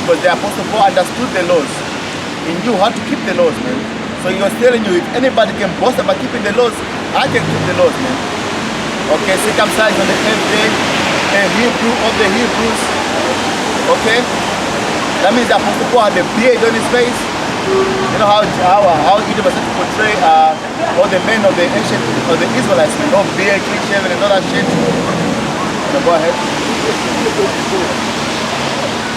because the Apostle Paul understood the laws. He knew how to keep the laws, man. So he was telling you, if anybody can boast about keeping the laws, I can keep the laws, man. Okay, circumcised on the 8th day, a Hebrew of the Hebrews. Okay? That means the Apostle Paul had a beard on his face. You know how Edom was to portray all the men of the ancient, of the Israelites, man, no beard, clean shaven, and all that shit. So go ahead.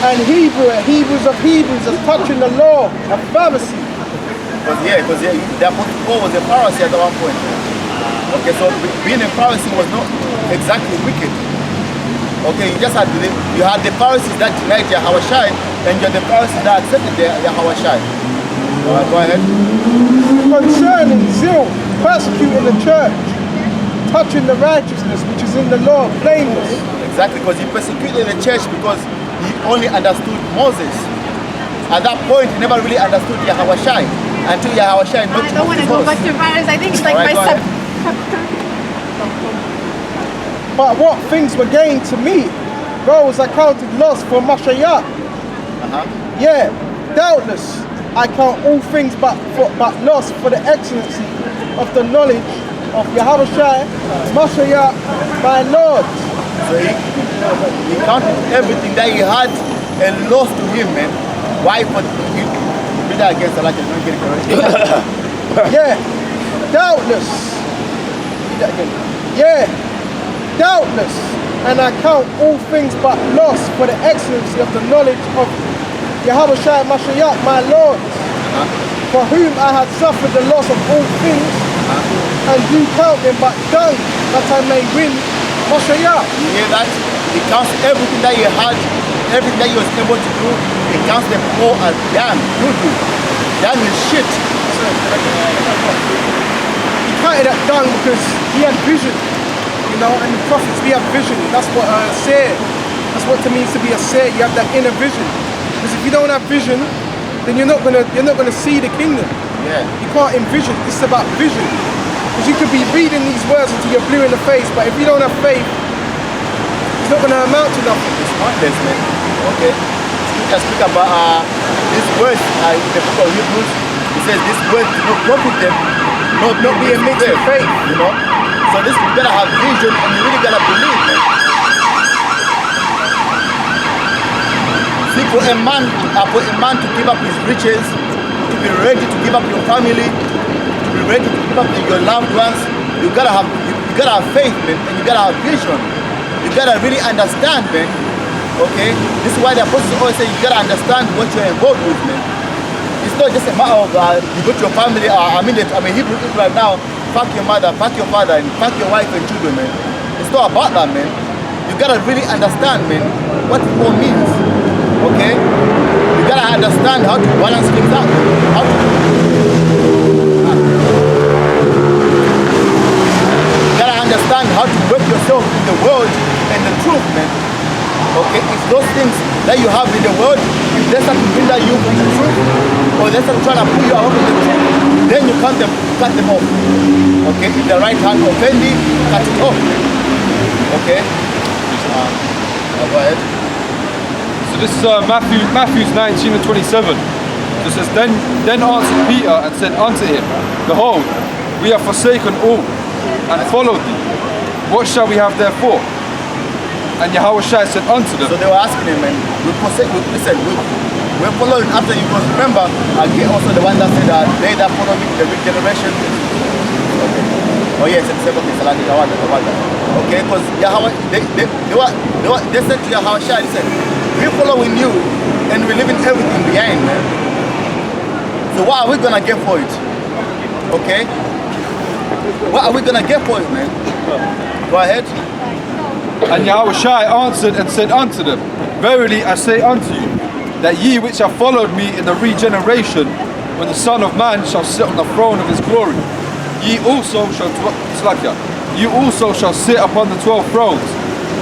And Hebrews of Hebrews is touching the law, a Pharisee. Because the Apostle Paul was a Pharisee at one point. Okay, so being a Pharisee was not exactly wicked. Okay, you had the Pharisees that denied Yahawashi, and you had the Pharisees that accepted Yahawashi. Alright, go ahead. Concerning zeal, persecuting the church, touching the righteousness which is in the law, blameless. Exactly, because he persecuted the church because he only understood Moses. At that point, he never really understood Yahawashi until Yahawashi not I don't want to go back to Paris. I think it's like right, my But what things were gained to me, those I counted loss for Mashiach. Yeah, doubtless I count all things but loss for the excellency of the knowledge of Yahawashi, Mashiach, my Lord. So he counted everything that he had a loss to him, man. Why? But he read that against Allah, don't get it correct. Yeah, doubtless. Read that again. Yeah, doubtless. And I count all things but loss for the excellency of the knowledge of Yahawashi Mashiach, my Lord, for whom I had suffered the loss of all things, and do count them but dung, that I may win Mashiach. You hear that? He counts everything that he had, everything that he was able to do, he counts them all as damn, doo-doo. Damn is shit. He counted that dung because he had vision, you know, and the prophets, we have vision. That's what seer. That's what it means to be a seer. You have that inner vision. Because if you don't have vision, then you're not gonna see the kingdom. Yeah. You can't envision. It's about vision. Because you could be reading these words until you're blue in the face, but if you don't have faith, it's not gonna amount to nothing. It's pointless, man. Okay. You can speak about this word in the book of Hebrews. It says this word do not profit them, not be a mixed with faith, you know. So this you gotta have vision and you really gotta believe, man. See, for a man to give up his riches, to be ready to give up your family, to be ready to give up your loved ones, you gotta have faith, man, and you gotta have vision. You gotta really understand, man. Okay? This is why the apostles always say you gotta understand what you're involved with, man. It's not just a matter of you go to your family, I'm a Hebrew Israel now, fuck your mother, fuck your father, and fuck your wife and children, man. It's not about that, man. You gotta really understand, man, what it all means. Okay? You gotta understand how to balance things out. You gotta understand how to work yourself in the world and the truth, man. Okay? If those things that you have in the world, if they start to hinder you from the truth, or they start trying to pull you out of the truth, then you cut them off. Okay? If the right hand offend you, cut it off. Okay? Go ahead. So this is Matthew 19 and 27. It says, Then answered Peter and said unto him, Behold, we have forsaken all and followed thee. What shall we have therefore? And Yahawashi said unto them. So they were asking him, man, we're following after you. Because remember, again, also the one that said that they that follow me, the weak generation. Okay. Oh yes, it's the second thing. Okay, because they said to Yahawashi, they said, we're following you and we're leaving everything behind, man. So what are we gonna get for it? Okay? What are we gonna get for it, man? Go ahead. And Yahawashi answered and said unto them, Verily I say unto you, that ye which have followed me in the regeneration, when the Son of Man shall sit on the throne of his glory, ye also shall sit upon the 12 thrones,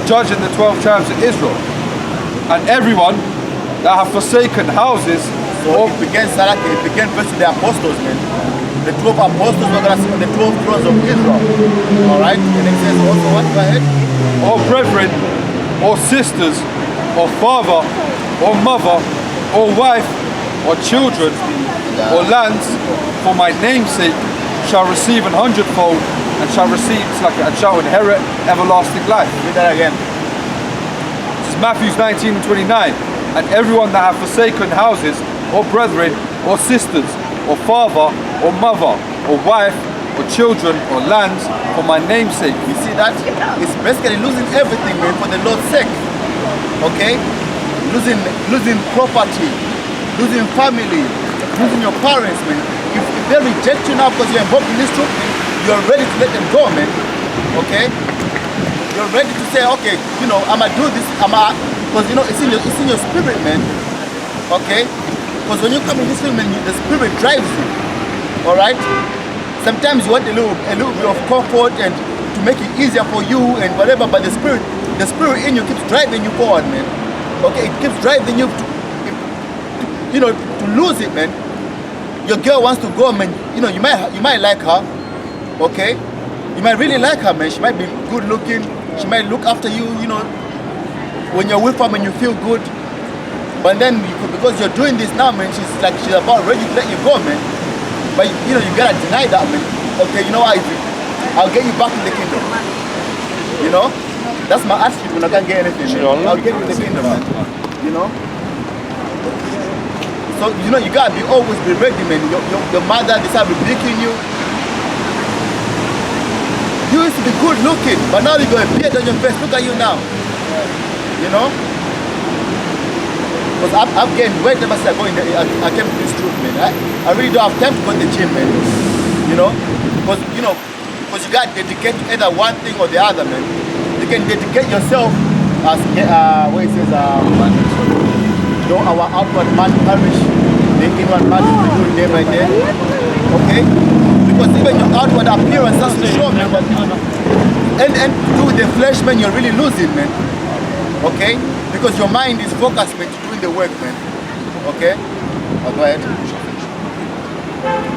judging the 12 tribes of Israel. And everyone that have forsaken houses. So it began first with the apostles, man. The 12 apostles were going to sit on the 12 thrones of Israel. Alright? And it says also what? Go ahead. Or brethren, or sisters, or father, or mother, or wife, or children, or lands, for my name's sake, shall receive 100-fold, and shall receive and shall inherit everlasting life. Read that again. This is Matthew 19 and 29. And everyone that hath forsaken houses, or brethren, or sisters, or father, or mother, or wife, or children, or lands, for my name's sake. You see that? It's basically losing everything, man, for the Lord's sake. Okay? Losing property, losing family, losing your parents, man. If they reject you now because you're involved in this truth, you're ready to let them go, man. Okay? You're ready to say, okay, you know, I'ma do this, because you know it's in your spirit, man. Okay? Because when you come in this film, man, the spirit drives you. Alright? Sometimes you want a little bit of comfort and to make it easier for you and whatever, but the spirit in you keeps driving you forward, man. Okay, it keeps driving you to lose it, man. Your girl wants to go, man. You know, you might like her, okay? You might really like her, man. She might be good looking. She might look after you, you know. When you're with her, man, you feel good. But then, because you're doing this now, man, she's about ready to let you go, man. But you know, you gotta deny that, man. Okay, you know what? I'll get you back in the kingdom. You know? That's my attitude when I can't get anything, man. I'll get you in the kingdom, man. You know? So, you know, you gotta always be ready, man. Your mother, they start rebuking you. You used to be good looking, but now you got a beard on your face. Look at you now. You know? Because I've gained weight ever since I came to this truth, man. I really don't have time to go to the gym, man. You know? Because you got to dedicate to either one thing or the other, man. You can dedicate yourself as, where it says, though our outward man perish, the inward man is renewed day by day. Okay? Because even your outward appearance doesn't show, man. And to do with the flesh, man, you're really losing, man. Okay? Because your mind is focused, man, to doing the work, man. Okay? Go ahead.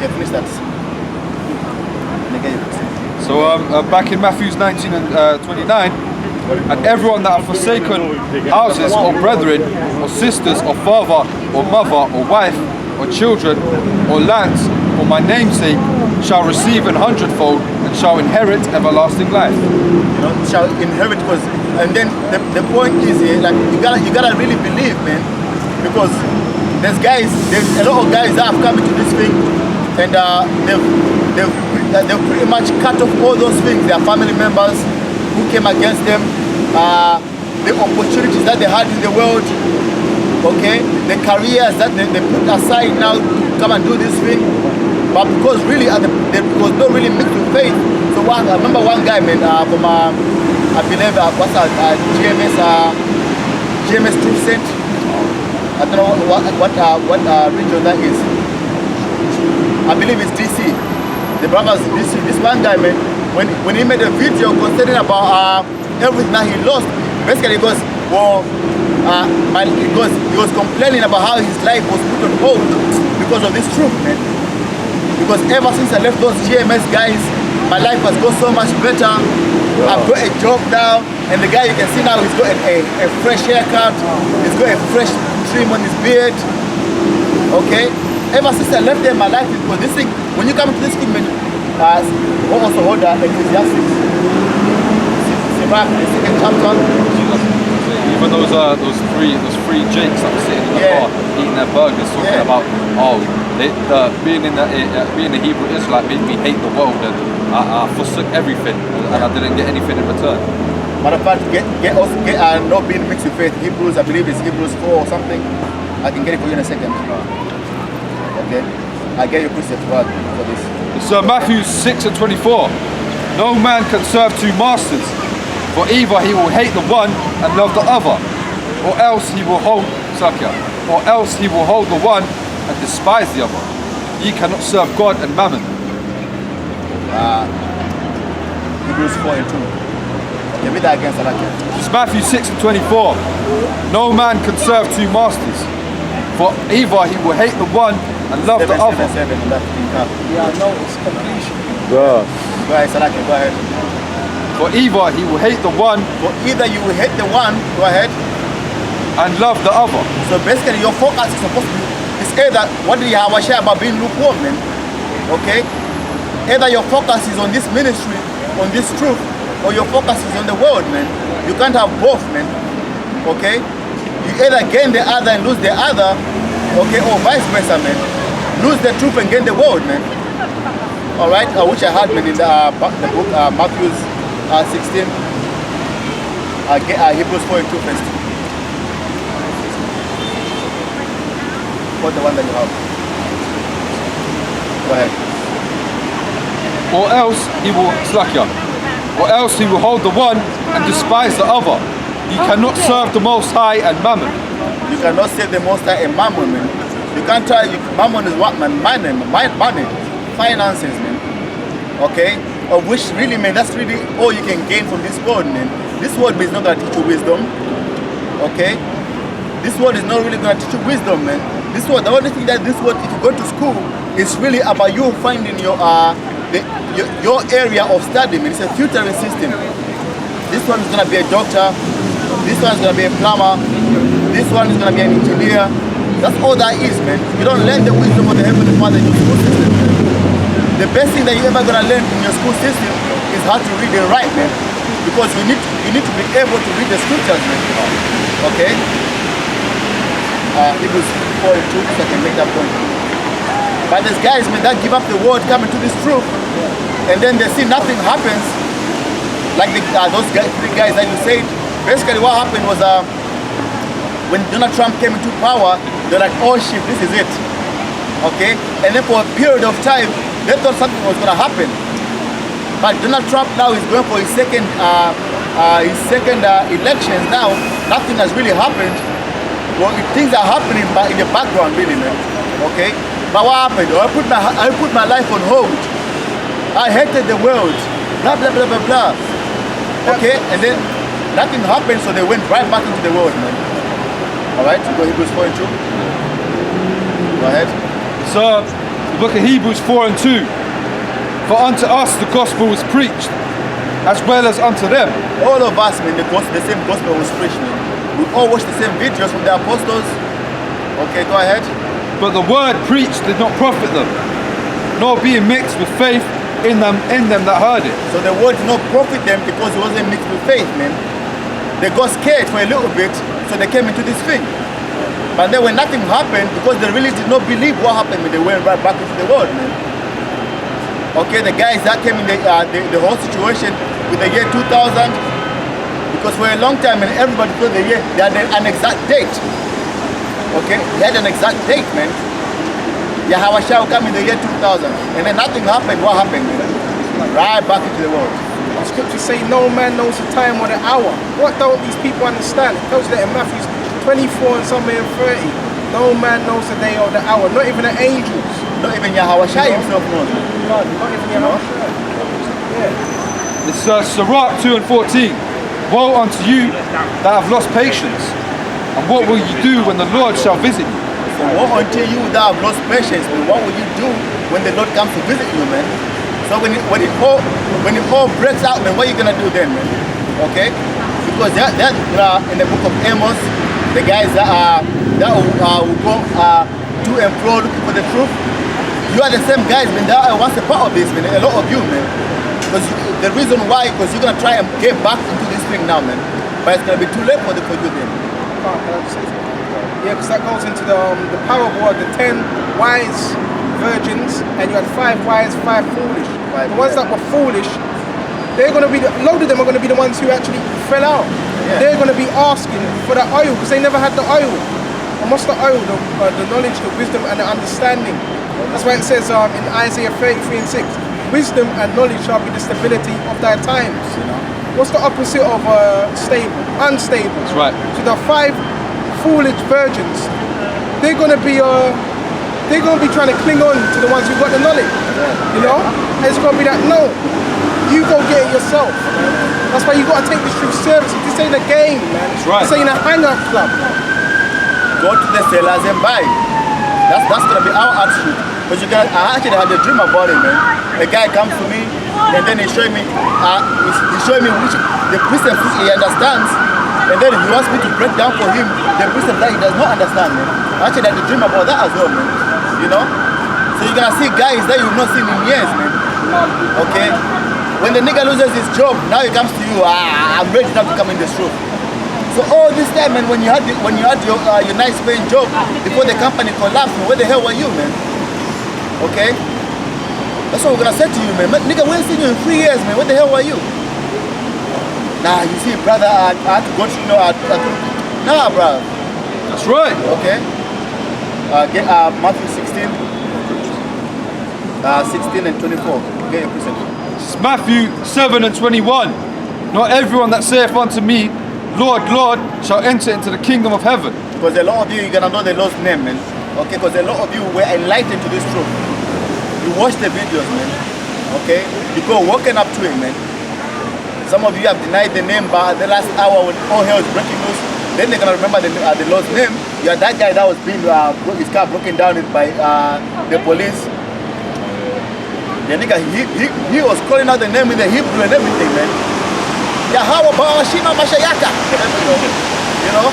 Yeah, finish that. So back in Matthew 19 and 29, and everyone that hath forsaken houses, or brethren, or sisters, or father, or mother, or wife, or children, or lands, for my name's sake, shall receive 100-fold, and shall inherit everlasting life. You know, shall inherit, because, and then the point is, like, you gotta really believe, man, because there's a lot of guys that have come into this thing, and they've pretty much cut off all those things. Their family members who came against them, the opportunities that they had in the world, okay, the careers that they put aside now to come and do this thing. But because really there was not really mixed with faith. So I remember one guy, man, from I believe GMS Troop Cent. I don't know what region that is. I believe it's DC. The brothers DC. This one guy, man, when he made a video concerning about everything that he lost, basically he goes, well, he was complaining about how his life was put on hold because of this truth, man. Because ever since I left those GMS guys, my life has got so much better. Wow. I've got a job now, and the guy you can see now, he's got a fresh haircut, he's got a fresh trim on his beard. Okay? Ever since I left there, my life is good. This thing, when you come to this thing, man, also hold Ecclesiastes. The second chapter. Even those three Jakes that were sitting in the bar eating their burgers, talking about being a Hebrew Israelite made me hate the world, and I forsook everything, and I didn't get anything in return. Matter of fact, not being mixed with faith. Hebrews, I believe it's Hebrews 4 or something. I can get it for you in a second. Okay, I get your precept word for this. It's Matthew 6 and 24. No man can serve two masters, for either he will hate the one and love the other, or else he will hold the one and despise the other. Ye cannot serve God and mammon. Hebrews 4 and 2. Okay, read that again, Salakia. It's Matthew 6 and 24. No man can serve two masters, for either he will hate the one and love the other. 7, Yeah, no, it's completion. Go ahead, Salakia, go ahead. For either he will hate the one. For either you will hate the one, go ahead. and love the other. So basically your focus is supposed to be, it's either, what did Yahweh share about being lukewarm, man? Okay? Either your focus is on this ministry, on this truth, or your focus is on the world, man. You can't have both, man. Okay? You either gain the other and lose the other, okay, or vice versa, man. Lose the truth and gain the world, man. Alright, which I had, man, in the book Matthew 16, Hebrews 4:2 first. What's the one that you have? Go ahead. Or else he will slack you. Or else he will hold the one and despise the other. He cannot serve the Most High and Mammon. You cannot save the Most High and Mammon, man. You can't try. Mammon is what, man? Money, finances, man. Okay, of which really, man, that's really all you can gain from this world, man. This world is not gonna teach you wisdom. Okay, this world is not really gonna teach you wisdom, man. This world, the only thing that this world, if you go to school, it's really about you finding your area of study, man. It's a filtering system. This one is gonna be a doctor. This one is gonna be a plumber. This one is gonna be an engineer. That's all that is, man. You don't learn the wisdom of the Heavenly Father in your school system. The best thing that you're ever gonna learn in your school system is how to read and write, man. Because you need to be able to read the scriptures, man. Okay? Hebrews 4:2, so I can make that point. But there's guys, man, that give up the word, coming to this truth, and then they see nothing happens. Like those three guys that you said. Basically, what happened was when Donald Trump came into power, they're like, oh shit, this is it. Okay? And then for a period of time, they thought something was gonna happen. But Donald Trump now is going for his second elections now. Nothing has really happened. Well, things are happening, but in the background, really, man. Okay? But what happened? I put my life on hold. I hated the world. Blah blah blah blah blah. Okay? And then nothing happened, so they went right back into the world, man. Alright, you go Hebrews 4:2. Go ahead. So, the book of Hebrews 4:2. For unto us the gospel was preached, as well as unto them. All of us, man, the same gospel was preached, man. We all watched the same videos from the apostles. Okay, go ahead. But the word preached did not profit them, nor being mixed with faith in them that heard it. So the word did not profit them because it wasn't mixed with faith, man. They got scared for a little bit, so they came into this thing. But then when nothing happened, because they really did not believe what happened, they went right back into the world, man. Okay, the guys that came in the whole situation with the year 2000, because for a long time, and everybody thought they had an exact date. Okay, they had an exact date, man. Yahweh shall come in the year 2000, and then nothing happened. What happened, man? Right back into the world. The scriptures say no man knows the time or the hour. What don't these people understand? It tells you that in Matthew 24 and somewhere in 30. No man knows the day or the hour, not even the angels. Not even Yahweh Shai himself knows. God, not even Yahweh Shai. Yeah. It's Sirach 2:14. Woe unto you that have lost patience, and what will you do when the Lord shall visit you? So woe unto you that have lost patience, man. What will you do when the Lord comes to visit you, man? So when it all breaks out, man, what are you gonna do then, man? Okay? Because that in the book of Amos, the guys that will go to and fro looking for the truth, you are the same guys, man, that are once a part of this, man. A lot of you, man. Because the reason why, because you're gonna try and get back into this thing now, man. But it's gonna be too late for you then. Yeah, because that goes into the parable of the 10 wise virgins, and you had 5 wise, 5 foolish. The ones that were foolish, they're going to be, a load of them are going to be the ones who actually fell out. Yeah. They're going to be asking for the oil, because they never had the oil. And what's the oil? The knowledge, the wisdom, and the understanding. That's why it says in Isaiah 33:6, wisdom and knowledge shall be the stability of thy times. You know? What's the opposite of stable? Unstable. That's right. So the 5 foolish virgins, they're going to be trying to cling on to the ones who got the knowledge. You know? And it's going to be that, no, you go get it yourself. That's why you got to take this through service. This ain't a game, man. That's right. This ain't a hang-up club. Go to the sellers and buy. That's going to be our attitude. Because I actually had a dream about it, man. A guy comes to me, and then he's showing me which the precepts which he understands, And then he wants me to break down for him the precept that he does not understand, man. Actually, I had a dream about that as well, man. You know? So you're gonna see guys that you've not seen in years, man. Okay? When the nigga loses his job, now he comes to you, I'm ready now to come in this truth. So all this time, man, when you had your nice paying job before the company collapsed, man, where the hell were you, man? Okay? That's what we're gonna say to you, man. Nigga, we ain't seen you in 3 years, man. Where the hell were you? Nah, you see, brother, I had to go to, nah, brother. That's right. Okay? Get Matthew 16. 16 and 24. Get your precept. It's Matthew 7 and 21. Not everyone that saith unto me, Lord, Lord, shall enter into the kingdom of heaven. Because a lot of you, you're gonna know the Lord's name, man. Okay? Because a lot of you were enlightened to this truth. You watch the videos, man. Okay? You go walking up to it, man. Some of you have denied the name, but at the last hour when all hell is breaking loose, then they're gonna remember the Lord's name. You are that guy that was being his car broken down by the police. The nigga, he was calling out the name in the Hebrew and everything, man. Yahweh Bawashima Mashayaka. You know?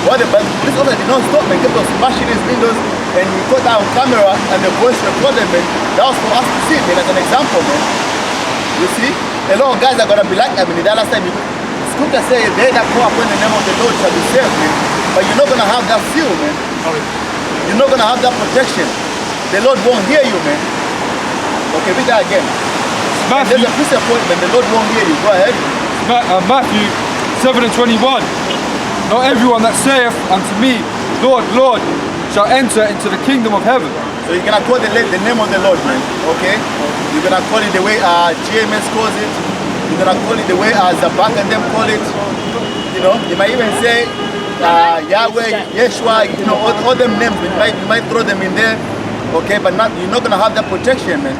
But the police officer did not stop, man. Kept on smashing his windows, and he got that on camera, and the voice recorded, man. That was for us to see, man, as an example, man. You see? A lot of guys are gonna be like that, man. The last time Scripture says, they that call upon the name of the Lord shall be saved, man. But you're not gonna have that seal, man. You're not gonna have that protection. The Lord won't hear you, man. Okay, read that again. There's a precept point, man. The Lord won't hear you. Go ahead. Matthew 7 and 21. Not everyone that saith unto me, Lord, Lord, shall enter into the kingdom of heaven. So you're gonna call the name of the Lord, man. Okay? You're gonna call it the way GMS calls it. You're gonna call it the way Zabak and them call it. You know, you might even say Yahweh, Yeshua, you know, all them names. You might throw them in there. Okay, but you're not gonna have that protection, man.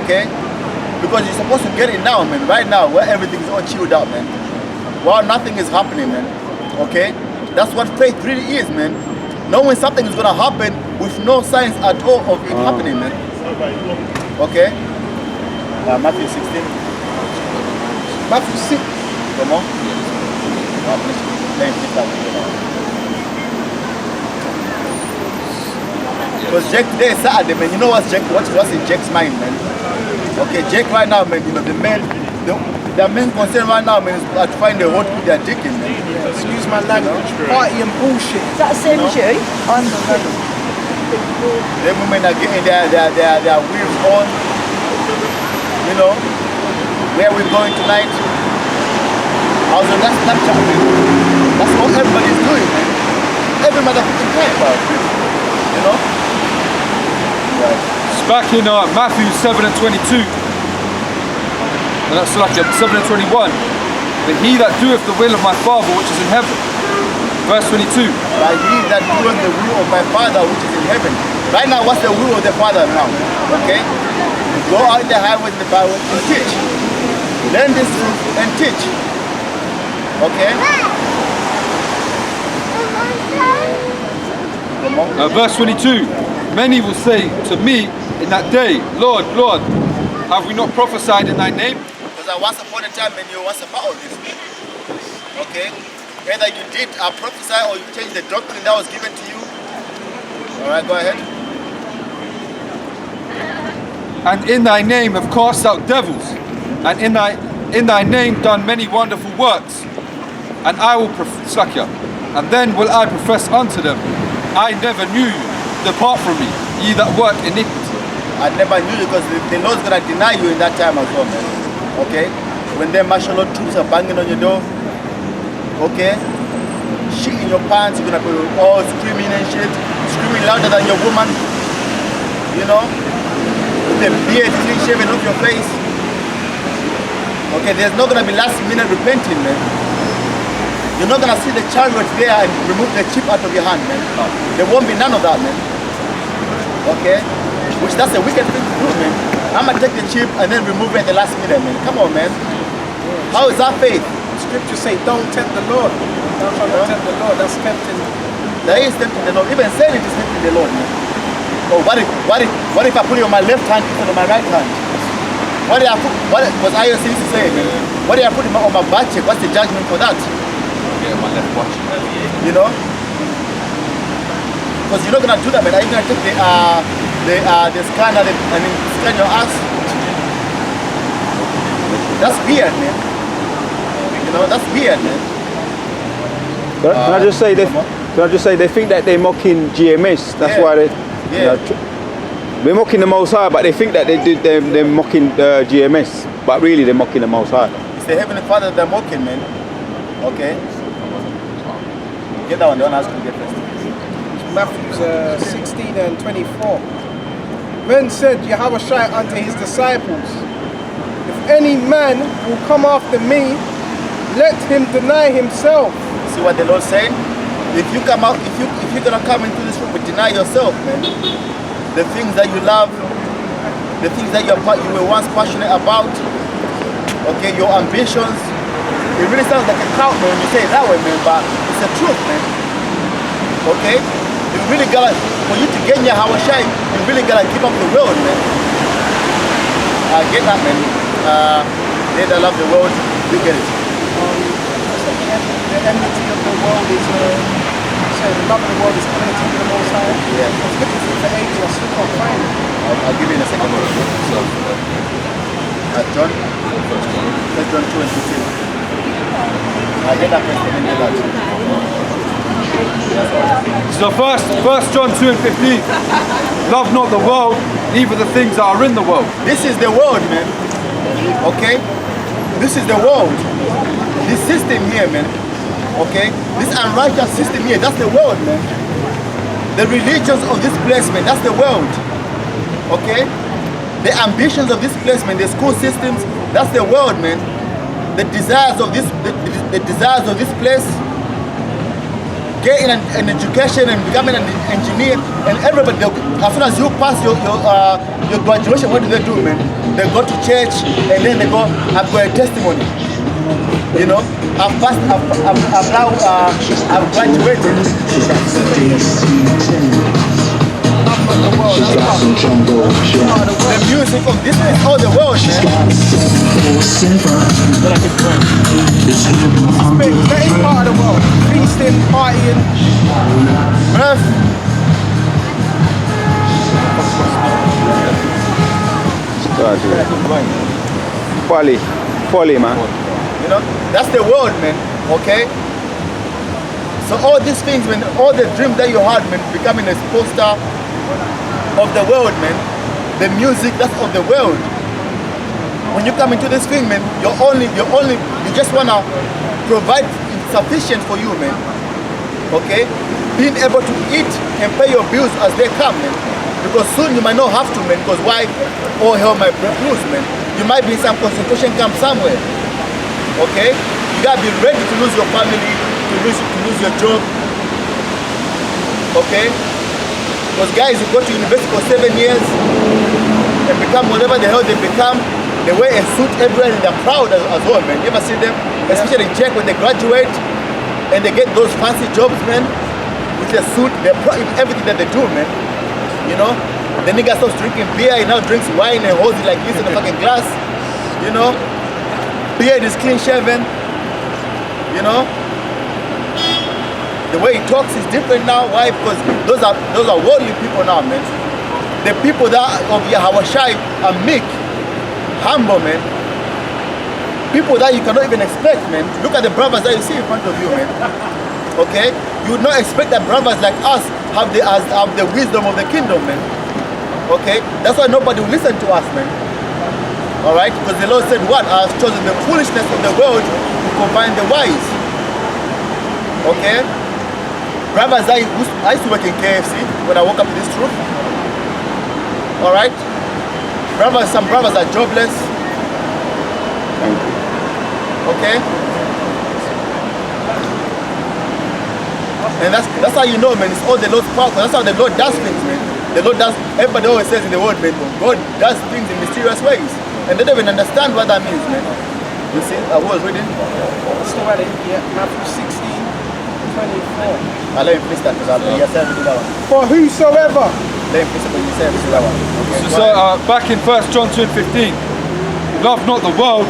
Okay? Because you're supposed to get it now, man. Right now, where everything's all chilled out, man. While nothing is happening, man. Okay? That's what faith really is, man. Knowing something is gonna happen with no signs at all of it happening, man. Okay? Matthew 16. Matthew 6. Come on. Because Jake today is Saturday, man. You know what's in Jake's mind, man? Okay, Jake right now, man, you know, the main concern right now, man, is to find a hole to put their dick in, man. Excuse my language. Party and bullshit. Is that the same as you? I'm the The women are getting their wheels on. You know, where are we going tonight? Also, that's Snapchat, man. That's what everybody's doing, man. Every motherfucking time, bro. You know? Right. It's back in Matthew 7 and 22. And that's like 7 and 21. But he that doeth the will of my Father which is in heaven. Verse 22. But he that doeth the will of my Father which is in heaven. Right now, what's the will of the Father now? Okay? Go out in the highways and the byways and teach. Learn this truth and teach. Okay? Verse 22. Many will say to me in that day, Lord, Lord, have we not prophesied in thy name? Because once upon a time, when you was about this. Okay? Either you did prophesy or you changed the doctrine that was given to you. Alright, go ahead. And in thy name have cast out devils, and in thy name done many wonderful works. And I will and then will I profess unto them, I never knew you. Depart from me, ye that work iniquity. I never knew you, because the Lord's gonna deny you in that time as well, man. Okay? When them martial law troops are banging on your door, okay? Shit in your pants, you're gonna be all screaming and shit, screaming louder than your woman. You know? With the beard clean shaven off your face. Okay, there's not gonna be last minute repenting, man. You're not gonna see the chariot there and remove the chip out of your hand, man. There won't be none of that, man. Okay? Which that's a wicked thing to do, man. I'm gonna take the chip and then remove it at the last minute, man. Come on, man. How is that faith? Scripture say, don't tempt the Lord. Don't try to tempt the Lord. That's tempting. That is tempting the Lord. Even saying it is tempting the Lord, man. Oh, what if I put it on my left hand instead of my right hand? What was I used to say, man? What if I put it on my butt cheek? What's the judgment for that? are left watching. You know? Because you're not gonna do that, man. Are you gonna take the scanner and then scan your ass? That's weird, man. You know, that's weird, man. Can I just say they think that they're mocking GMS. That's Yeah. why they. Yeah. They're mocking the Most High, but they think that they're mocking the GMS, but really they're mocking the Most High. It's the Heavenly Father they're mocking, man. Okay? Get that one, the one I asked you to get first. Matthew 16 and 24. Then said Yahushua unto his disciples, if any man will come after me, let him deny himself. See what the Lord's saying? If you come out, if you're gonna come into this room and deny yourself, man, the things that you love, the things that you were once passionate about, okay, your ambitions. It really sounds like a cult, man, when you say it that way, man, but it's the truth, man. Okay? You really gotta, for you to gain your Hawashai, you really gotta keep up the world, man. Get that, man. They that love the world, you get it. The enmity of the world is, the love of the world is enmity to the Most High. Yeah. I was looking for it for ages, I still can't find it. I'll give you in a second. John? 1 John 2 and 15. I get that first and then get that. So first John 2 and 15. Love not the world, neither the things that are in the world. This is the world, man. Okay? This is the world. This system here, man. Okay? This unrighteous system here, that's the world, man. The religions of this place, man, that's the world. Okay? The ambitions of this place, man, the school systems, that's the world, man. The desires of this, the desires of this place, getting an education and becoming an engineer, and everybody, as soon as you pass your graduation, what do, man? They go to church and then they go, I've got a testimony. You know, I've graduated. The music of this is all the world, man. That is part of the world. Feasting, partying. Bruh. Folly, man. You know, that's the world, man. Okay? So all these things, man, all the dreams that you had, man, becoming a poster of the world, man. The music, that's of the world. When you come into this thing, man, you just wanna provide sufficient for you, man. Okay? Being able to eat and pay your bills as they come, man. Because soon you might not have to, man, because why? All hell might break loose, man. You might be in some concentration camp somewhere. Okay? You gotta be ready to lose your family, to lose your job. Okay? Because guys who go to university for 7 years and become whatever the hell they become, they wear a suit everywhere and they're proud as well, man. You ever see them? Especially in Czech when they graduate and they get those fancy jobs, man, with their suit, they're proud in everything that they do, man. You know? The nigga stops drinking beer, he now drinks wine and holds it like this in a fucking glass. You know? Beard is clean shaven. You know? The way he talks is different now. Why? Because those are worldly people now, man. The people that of Yahushai are meek, humble, man. People that you cannot even expect, man. Look at the brothers that you see in front of you, man. Okay? You would not expect that brothers like us have the wisdom of the kingdom, man. Okay? That's why nobody will listen to us, man. Alright? Because the Lord said, what? I have chosen the foolishness of the world to combine the wise. Okay? Brothers, I used to work in KFC when I woke up to this truth. Alright? Brothers, some brothers are jobless. Okay? And that's how you know, man, it's all the Lord's power. That's how the Lord does things, man. The Lord does, everybody always says in the word, man, God does things in mysterious ways. And they don't even understand what that means, man. You see, I was reading. Still at it, yeah. Matthew 16, 24. I'll let him finish that because I'll let yourself do that one. For whosoever. Let him finish it, but yourself do that one. Okay, So back in 1 John 2 and 15, love not the world,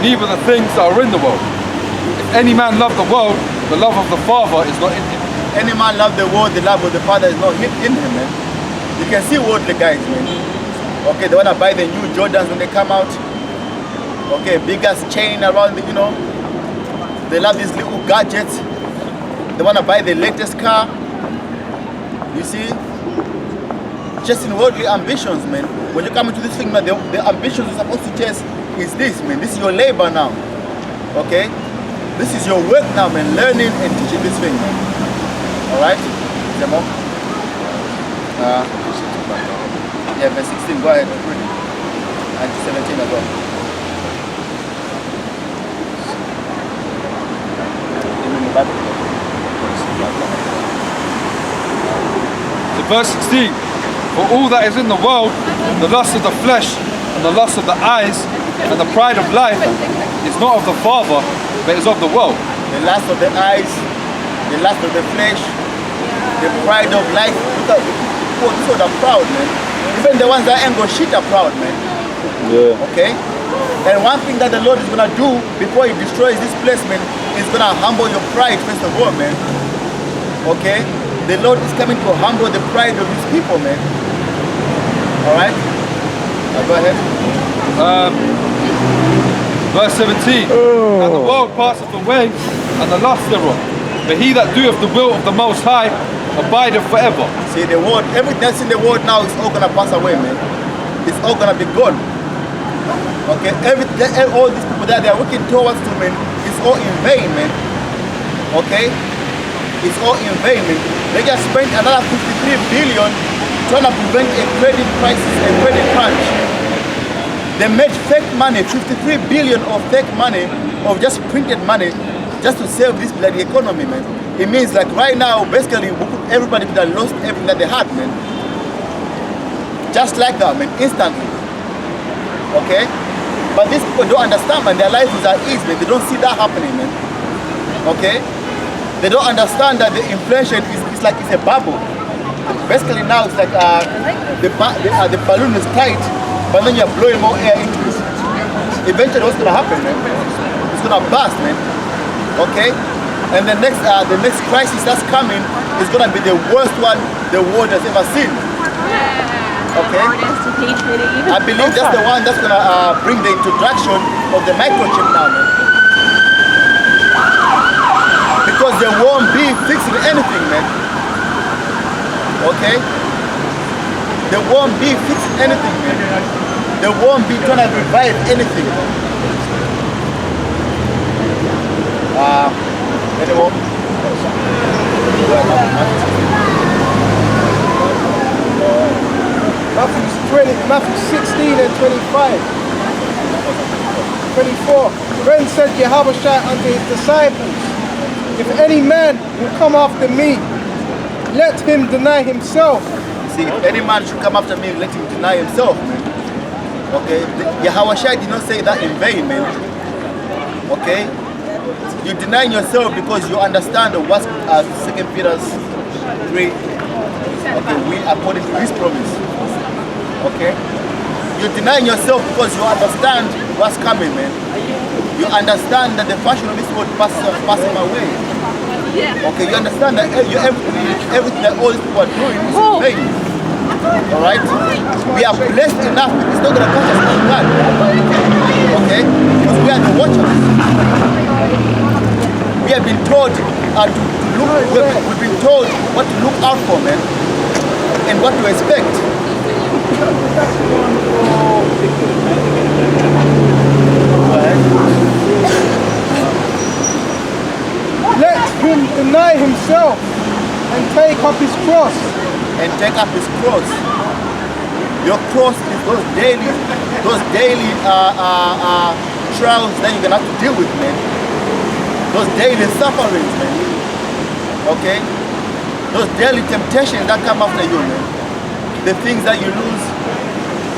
neither the things that are in the world. If any man love the world, the love of the Father is not in him. Any man love the world, the love of the Father is not in him, man. You can see worldly guys, man. Okay, they wanna buy the new Jordans when they come out. Okay, biggest chain around, you know. They love these little gadgets. They wanna buy the latest car. You see? Just in worldly ambitions, man. When you come into this thing, man, the ambitions you're supposed to chase is this, man. This is your labor now. Okay? This is your work now, man. Learning and teaching this thing, man. Alright? Demo? Yeah, verse 16, go ahead. And 17 as well. So verse 16, for all that is in the world, the lust of the flesh and the lust of the eyes and the pride of life is not of the Father, but is of the world. The lust of the eyes, the lust of the flesh, the pride of life. Look at people so they're proud, man. Even the ones that ain't gonna shit are proud, man. Yeah. Okay? And one thing that the Lord is gonna do before He destroys this place, man, is gonna humble your pride first of all, man. Okay? The Lord is coming to humble the pride of His people, man. Alright? Go ahead. Verse 17, and the world passeth away, and the lust thereof. But he that doeth the will of the Most High abideth forever. See, the world, everything that's in the world now is all gonna pass away, man. It's all gonna be gone. Okay? All these people that they are working towards to, man, it's all in vain, man. Okay? It's all in vain, man. They just spent another 53 billion trying to prevent a credit crisis, a credit crunch. They made fake money, 53 billion of fake money, of just printed money, just to save this bloody economy, man. It means like right now, basically, everybody could have lost everything that they had, man. Just like that, man, instantly. Okay? But these people don't understand, man. Their life is at ease, man. They don't see that happening, man. Okay? They don't understand that the inflation is like it's a bubble. Basically now it's like the balloon is tight, but then you're blowing more air into it. Eventually what's gonna happen, man? It's gonna burst, man. Okay? And the next crisis that's coming is gonna be the worst one the world has ever seen. Okay? I believe that's the one that's gonna bring the introduction of the microchip now, man. Because they won't be fixing anything, man. Okay? They won't be fixing anything, man. They won't be trying to revive anything. Anymore? Matthew 16 and 25. 24. Then said Yahushua unto his disciples, if any man will come after me, let him deny himself. See, if any man should come after me, let him deny himself, man. Okay? Yahushua did not say that in vain, man. Okay? You deny yourself because you understand what's 2 Peter 3. Okay, we according to his promise. Okay? You deny yourself because you understand what's coming, man. You understand that the fashion of this world passing away. Okay, you understand that everything that all these people are doing is in vain. Alright? We are blessed enough. It's not going to catch us off guard. Okay? Because we are the watchers. We have been told we've been told what to look out for, man. And what to expect. Let him deny himself and take up his cross. And take up his cross. Your cross is those daily trials that you're gonna have to deal with, man. Those daily sufferings, man. Okay? Those daily temptations that come after you, man. The things that you lose.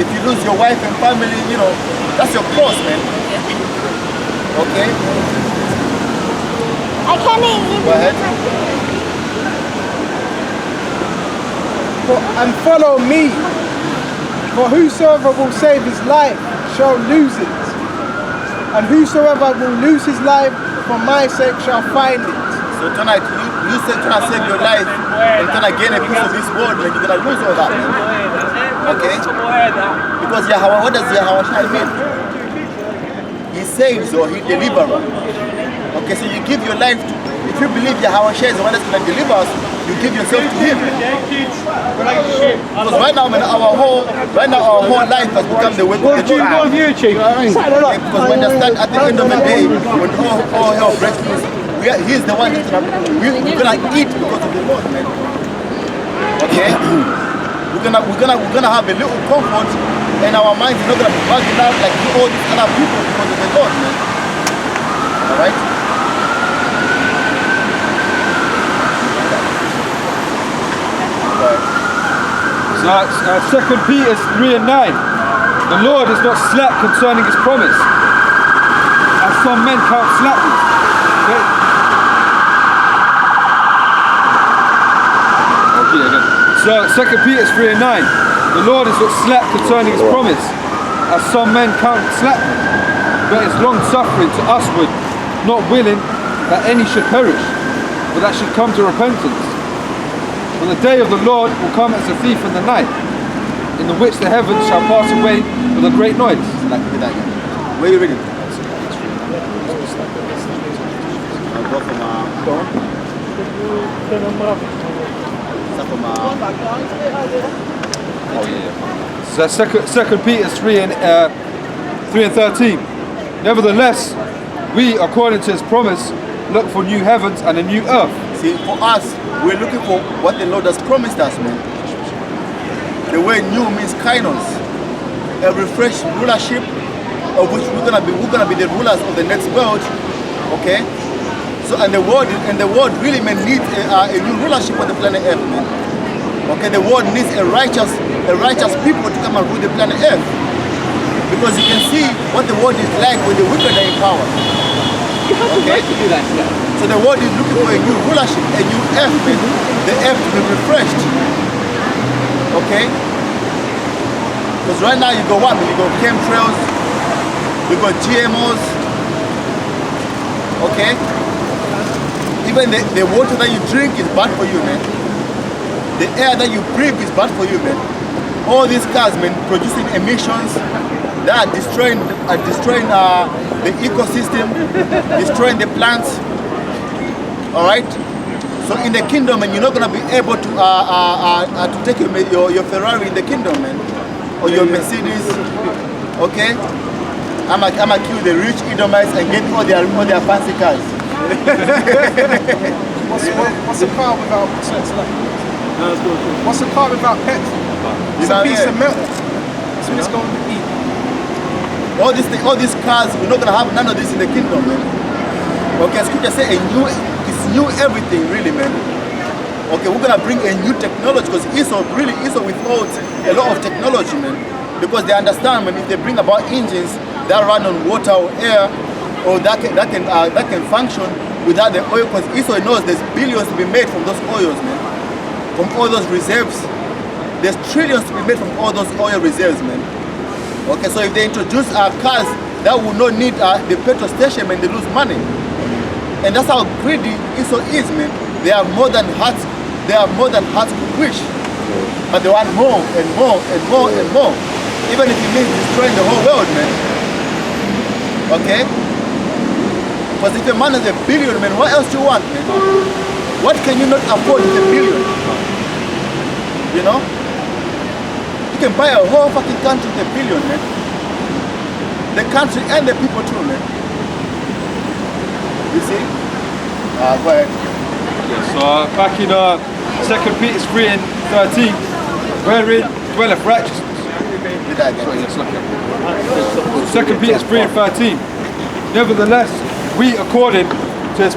If you lose your wife and family, you know, that's your cross, man. Okay? I can't even. Go ahead. And follow me. For whosoever will save his life shall lose it. And whosoever will lose his life for my sake shall find it. So tonight, you say trying to save your life and trying to gain a piece of this world, man, you're gonna lose all that. Okay? Because Yahweh, what does Yahweh Shai mean? He saves or he delivers. Okay, so you give your life to, if you believe Yahweh Shai is the one that's gonna deliver us, you give yourself to him. Because right now, man, our whole life has become the work of the church. Because we understand at the end of the day, when all hell breaks loose, he's the one that's we're gonna eat because of the Lord, man. Okay? We're gonna have a little comfort and our minds are not gonna be bugging out like all these other people because of the Lord, man. Alright? So 2 Peter 3 and 9. The Lord is not slack concerning his promise, as some men count slackness. Okay, again. So 2 Peter 3 and 9. The Lord is not slack concerning his promise, as some men count slackness, but is long suffering to usward, not willing that any should perish, but that should come to repentance. For the day of the Lord will come as a thief in the night, in the which the heavens shall pass away with a great noise. Like read that again. Where are you reading? I'll go from So 2 Peter 3 and 13. Nevertheless, we, according to his promise, look for new heavens and a new earth. See, for us, we're looking for what the Lord has promised us, man. The word new means kainos, a refreshed rulership of which we're gonna be the rulers of the next world. Okay? So and the world really man needs a new rulership on the planet Earth, man. Okay, the world needs a righteous people to come and rule the planet Earth. Because you can see what the world is like when the wicked are in power. Okay? So the world is looking for a new rulership, a new earth, man. The earth to be refreshed. Okay? Because right now you got what? You got chemtrails, you got GMOs. Okay? Even the water that you drink is bad for you, man. The air that you breathe is bad for you, man. All these cars, man, producing emissions that are destroying the ecosystem, destroying the plants. All right. So in the kingdom, and you're not gonna be able to take your Ferrari in the kingdom, man, or your Mercedes. Okay. I'ma kill the rich Edomites and get all their fancy cars. What's a car without sex? What's a car without petrol? It's a piece of metal. That's what it's going to be. All these cars, we're not gonna have none of this in the kingdom, man. Okay, scripture say it's new everything, really, man. Okay, we're gonna bring a new technology because Esau withholds a lot of technology, man. Because they understand, man, if they bring about engines that run on water or air, or that can function without the oil, because Esau knows there's billions to be made from those oils, man. From all those reserves. There's trillions to be made from all those oil reserves, man. Okay, so if they introduce cars that will not need the petrol station, man, they lose money. And that's how greedy Esau is, man. They have more than hearts could wish. But they want more and more and more and more. Even if it means destroying the whole world, man. Okay? Because if a man has $1 billion, man, what else do you want, man? What can you not afford with $1 billion? You know? You can buy a whole fucking country with $1 billion, man. The country and the people too, man. You see? Go ahead. Yeah, so back in 2 Peter 3 and 13, wherein dwelleth righteousness. Sorry, yes, look at 2 Peter 3 and 13. Nevertheless, we according to his